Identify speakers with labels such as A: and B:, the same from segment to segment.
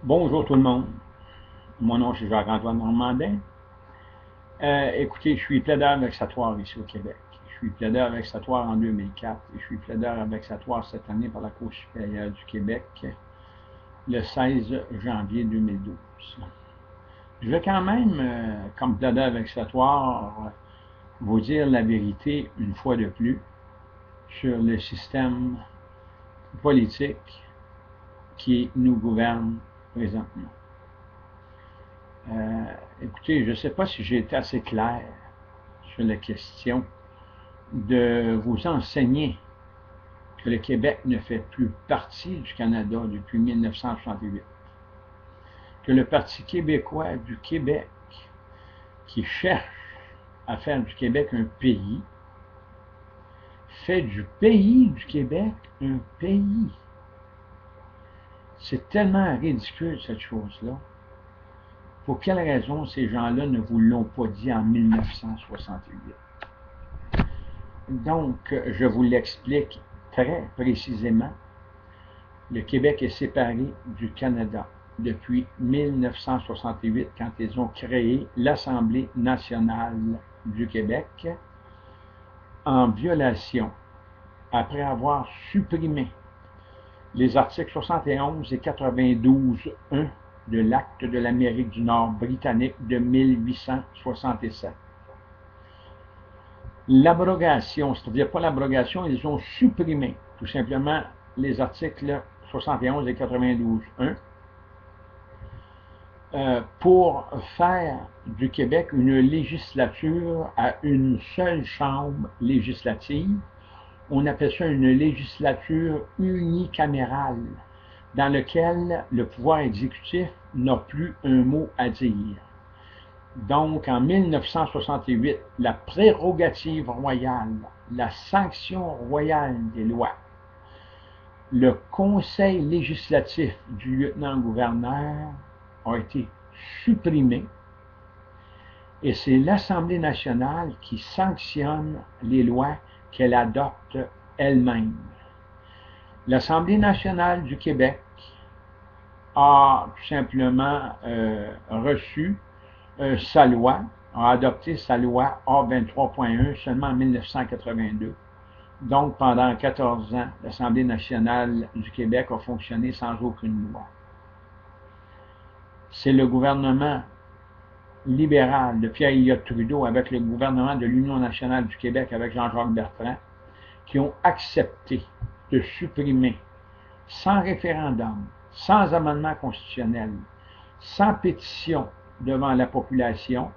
A: Bonjour tout le monde. Mon nom c'est Jacques-Antoine Normandin. Écoutez, je suis plaideur vexatoire ici au Québec. Je suis plaideur vexatoire en 2004 et je suis plaideur vexatoire cette année par la Cour supérieure du Québec le 16 janvier 2012. Je vais quand même, comme plaideur vexatoire, vous dire la vérité une fois de plus sur le système politique qui nous gouverne présentement. Écoutez, je ne sais pas si j'ai été assez clair sur la question de vous enseigner que le Québec ne fait plus partie du Canada depuis 1968, que le Parti québécois du Québec, qui cherche à faire du Québec un pays, fait du pays du Québec un pays. C'est tellement ridicule cette chose-là. Pour quelle raison ces gens-là ne vous l'ont pas dit en 1968? Donc, je vous l'explique très précisément. Le Québec est séparé du Canada depuis 1968, quand ils ont créé l'Assemblée nationale du Québec, en violation, après avoir supprimé les articles 71 et 92.1 de l'Acte de l'Amérique du Nord britannique de 1867. L'abrogation, c'est-à-dire pas l'abrogation, ils ont supprimé tout simplement les articles 71 et 92.1 pour faire du Québec une législature à une seule chambre législative. On appelle ça une législature unicamérale, dans laquelle le pouvoir exécutif n'a plus un mot à dire. Donc, en 1968, la prérogative royale, la sanction royale des lois, le conseil législatif du lieutenant-gouverneur a été supprimé et c'est l'Assemblée nationale qui sanctionne les lois qu'elle adopte elle-même. L'Assemblée nationale du Québec a tout simplement reçu sa loi, a adopté sa loi A23.1 seulement en 1982. Donc, pendant 14 ans, l'Assemblée nationale du Québec a fonctionné sans aucune loi. C'est le gouvernement libéral de Pierre Elliott Trudeau avec le gouvernement de l'Union nationale du Québec avec Jean-Jacques Bertrand qui ont accepté de supprimer, sans référendum, sans amendement constitutionnel, sans pétition devant la population,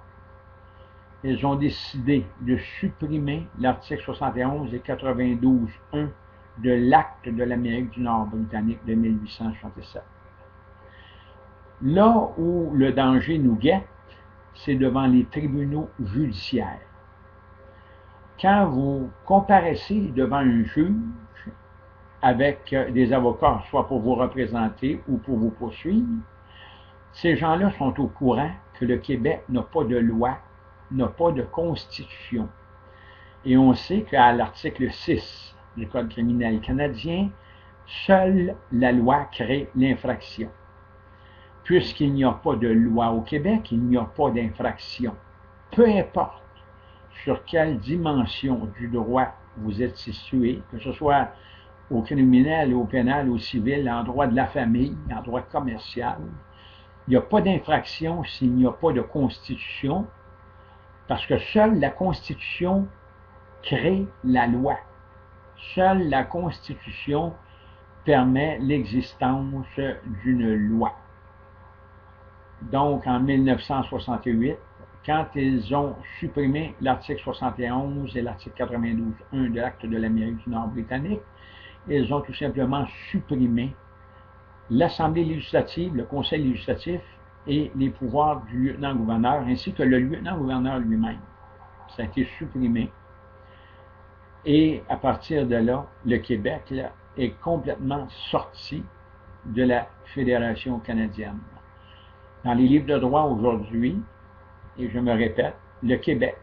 A: ils ont décidé de supprimer l'article 71 et 92.1 de l'Acte de l'Amérique du Nord britannique de 1867. Là où le danger nous guette, c'est devant les tribunaux judiciaires. Quand vous comparaissez devant un juge avec des avocats, soit pour vous représenter ou pour vous poursuivre, ces gens-là sont au courant que le Québec n'a pas de loi, n'a pas de constitution. Et on sait qu'à l'article 6 du Code criminel canadien, seule la loi crée l'infraction. Puisqu'il n'y a pas de loi au Québec, il n'y a pas d'infraction. Peu importe sur quelle dimension du droit vous êtes situé, que ce soit au criminel, au pénal, au civil, en droit de la famille, en droit commercial, il n'y a pas d'infraction s'il n'y a pas de constitution, parce que seule la constitution crée la loi. Seule la constitution permet l'existence d'une loi. Donc, en 1968, quand ils ont supprimé l'article 71 et l'article 92.1 de l'Acte de l'Amérique du Nord britannique, ils ont tout simplement supprimé l'Assemblée législative, le Conseil législatif et les pouvoirs du lieutenant-gouverneur, ainsi que le lieutenant-gouverneur lui-même. Ça a été supprimé. Et à partir de là, le Québec là, est complètement sorti de la Fédération canadienne. Dans les livres de droit aujourd'hui, et je me répète, le Québec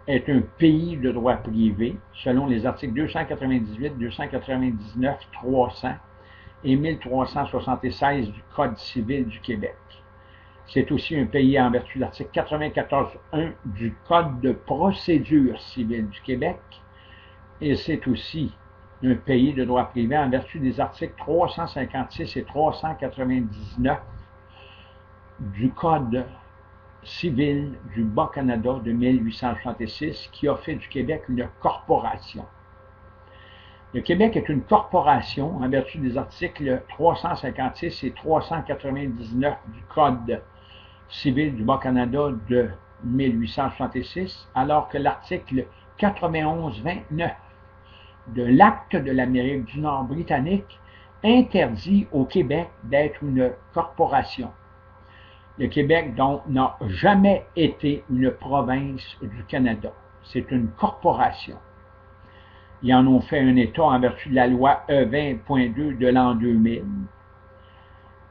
A: est un pays de droit privé selon les articles 298, 299, 300 et 1376 du Code civil du Québec. C'est aussi un pays en vertu de l'article 94.1 du Code de procédure civile du Québec, et c'est aussi un pays de droit privé en vertu des articles 356 et 399 du Code civil du Bas-Canada de 1866 qui a fait du Québec une corporation. Le Québec est une corporation en vertu des articles 356 et 399 du Code civil du Bas-Canada de 1866, alors que l'article 91-29 de l'Acte de l'Amérique du Nord britannique interdit au Québec d'être une corporation. Le Québec, donc, n'a jamais été une province du Canada. C'est une corporation. Ils en ont fait un État en vertu de la loi E20.2 de l'an 2000.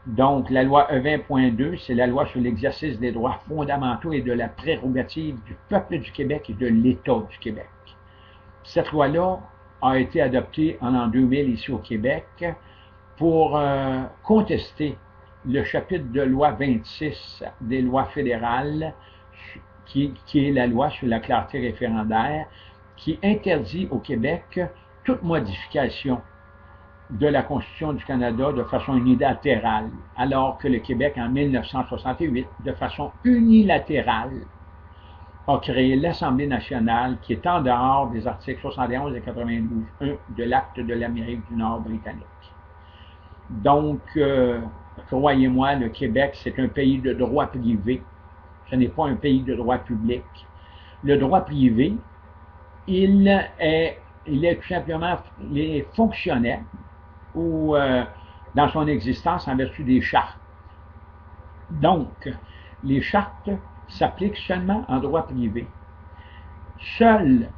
A: Donc, la loi E20.2, c'est la loi sur l'exercice des droits fondamentaux et de la prérogative du peuple du Québec et de l'État du Québec. Cette loi-là a été adoptée en l'an 2000 ici au Québec pour contester le chapitre de loi 26 des lois fédérales, qui est la loi sur la clarté référendaire, qui interdit au Québec toute modification de la Constitution du Canada de façon unilatérale, alors que le Québec, en 1968, de façon unilatérale, a créé l'Assemblée nationale qui est en dehors des articles 71 et 92.1 de l'Acte de l'Amérique du Nord britannique. Donc, croyez-moi, le Québec, c'est un pays de droit privé. Ce n'est pas un pays de droit public. Le droit privé, il est tout simplement fonctionnel ou dans son existence en vertu des chartes. Donc, les chartes s'appliquent seulement en droit privé. Seule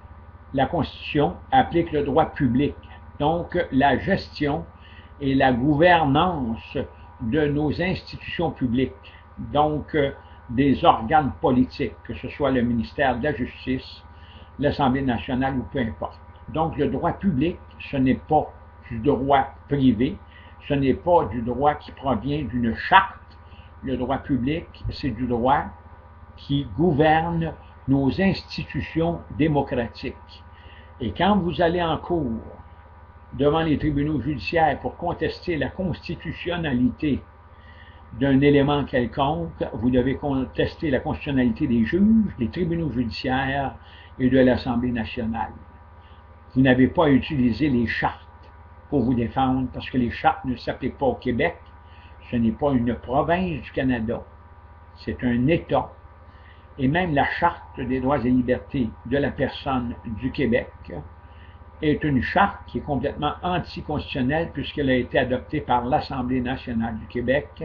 A: la Constitution applique le droit public. Donc, la gestion et la gouvernance de nos institutions publiques, donc des organes politiques, que ce soit le ministère de la Justice, l'Assemblée nationale ou peu importe. Donc, le droit public, ce n'est pas du droit privé, ce n'est pas du droit qui provient d'une charte. Le droit public, c'est du droit qui gouverne nos institutions démocratiques. Et quand vous allez en cours devant les tribunaux judiciaires pour contester la constitutionnalité d'un élément quelconque, vous devez contester la constitutionnalité des juges, des tribunaux judiciaires et de l'Assemblée nationale. Vous n'avez pas à utiliser les chartes pour vous défendre, parce que les chartes ne s'appliquent pas au Québec. Ce n'est pas une province du Canada, c'est un État. Et même la Charte des droits et libertés de la personne du Québec est une charte qui est complètement anticonstitutionnelle puisqu'elle a été adoptée par l'Assemblée nationale du Québec,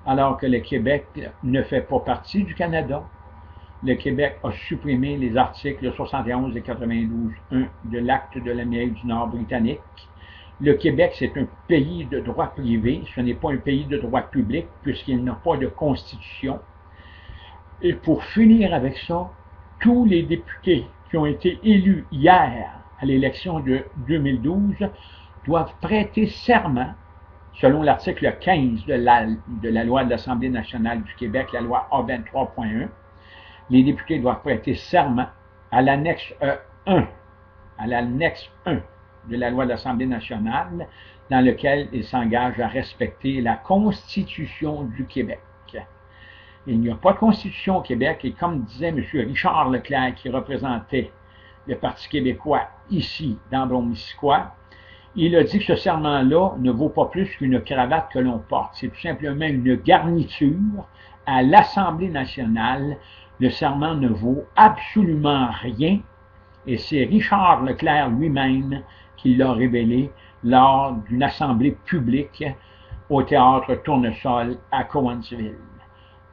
A: alors que le Québec ne fait pas partie du Canada. Le Québec a supprimé les articles 71 et 92.1 de l'Acte de l'Amérique du Nord britannique. Le Québec, c'est un pays de droit privé, ce n'est pas un pays de droit public puisqu'il n'a pas de constitution. Et pour finir avec ça, tous les députés qui ont été élus hier à l'élection de 2012 doivent prêter serment, selon l'article 15 de la loi de l'Assemblée nationale du Québec, la loi A23.1. Les députés doivent prêter serment à l'annexe 1, de la loi de l'Assemblée nationale, dans lequel ils s'engagent à respecter la Constitution du Québec. Il n'y a pas de constitution au Québec et comme disait M. Richard Leclerc qui représentait le Parti québécois ici dans Brome-Missisquoi, il a dit que ce serment-là ne vaut pas plus qu'une cravate que l'on porte. C'est tout simplement une garniture à l'Assemblée nationale. Le serment ne vaut absolument rien et c'est Richard Leclerc lui-même qui l'a révélé lors d'une assemblée publique au théâtre Tournesol à Cowansville.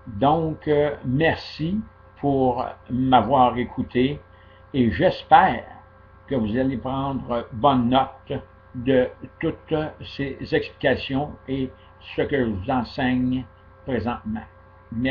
A: Donc, merci pour m'avoir écouté et j'espère que vous allez prendre bonne note de toutes ces explications et ce que je vous enseigne présentement. Merci.